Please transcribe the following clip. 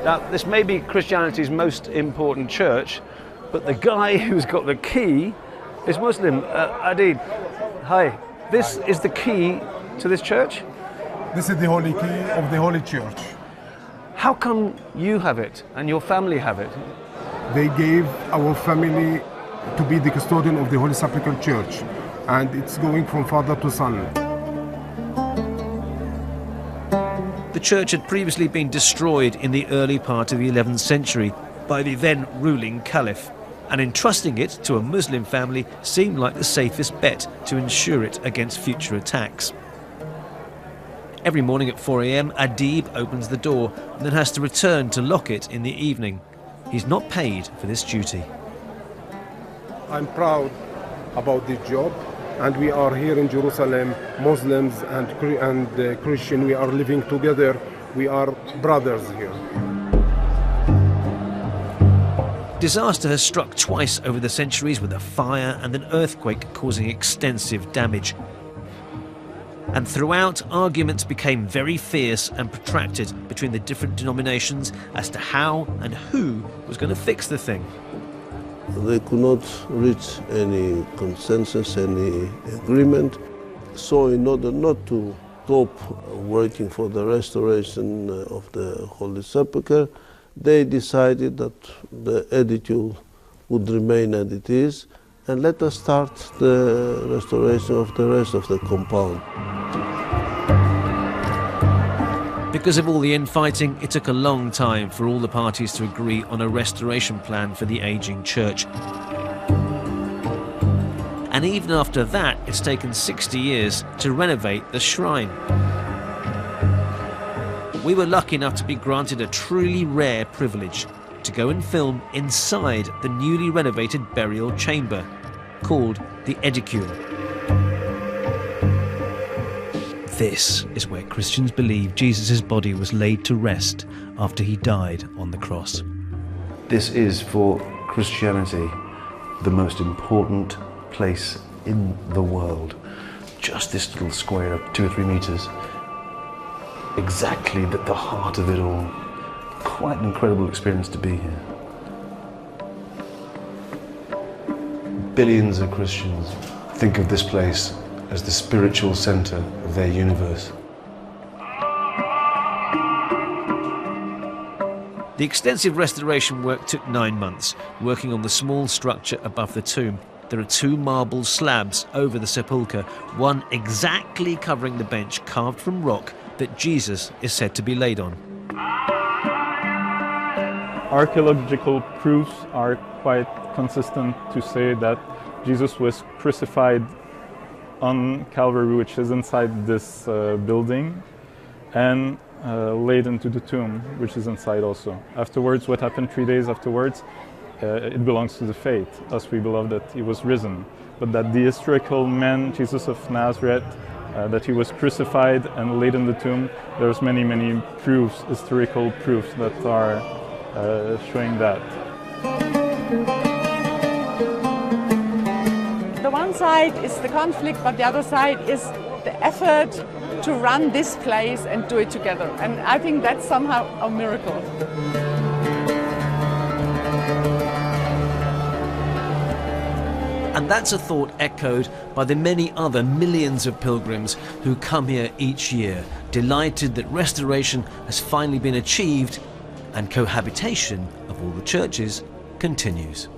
Now, this may be Christianity's most important church, but the guy who's got the key is Muslim. Adid, hi. This is the key to this church? This is the holy key of the holy church. How come you have it and your family have it? They gave our family to be the custodian of the Holy Sepulchre Church, and it's going from father to son. The church had previously been destroyed in the early part of the 11th century by the then ruling caliph, and entrusting it to a Muslim family seemed like the safest bet to ensure it against future attacks. Every morning at 4 a.m, Adib opens the door and then has to return to lock it in the evening. He's not paid for this duty. I'm proud about this job, and we are here in Jerusalem, Muslims and Christian, we are living together, we are brothers here. Disaster has struck twice over the centuries, with a fire and an earthquake causing extensive damage. And throughout, arguments became very fierce and protracted between the different denominations as to how and who was going to fix the thing. They could not reach any consensus, any agreement. So in order not to stop working for the restoration of the Holy Sepulchre, they decided that the attitude would remain as it is, and let us start the restoration of the rest of the compound. Because of all the infighting, it took a long time for all the parties to agree on a restoration plan for the ageing church. And even after that, it's taken 60 years to renovate the shrine. We were lucky enough to be granted a truly rare privilege to go and film inside the newly renovated burial chamber, called the Edicule. This is where Christians believe Jesus' body was laid to rest after he died on the cross. This is, for Christianity, the most important place in the world. Just this little square of 2 or 3 meters. Exactly at the heart of it all. Quite an incredible experience to be here. Billions of Christians think of this place as the spiritual center of their universe. The extensive restoration work took 9 months, working on the small structure above the tomb. There are 2 marble slabs over the sepulchre, one exactly covering the bench carved from rock that Jesus is said to be laid on. Archaeological proofs are quite consistent to say that Jesus was crucified on Calvary, which is inside this building, and laid into the tomb, which is inside also. Afterwards, what happened 3 days afterwards, it belongs to the faith, as we believe that he was risen. But that the historical man, Jesus of Nazareth, that he was crucified and laid in the tomb, there's many, many proofs, historical proofs that are showing that. The one side is the conflict, but the other side is the effort to run this place and do it together. And I think that's somehow a miracle. And that's a thought echoed by the many other millions of pilgrims who come here each year, delighted that restoration has finally been achieved and cohabitation of all the churches continues.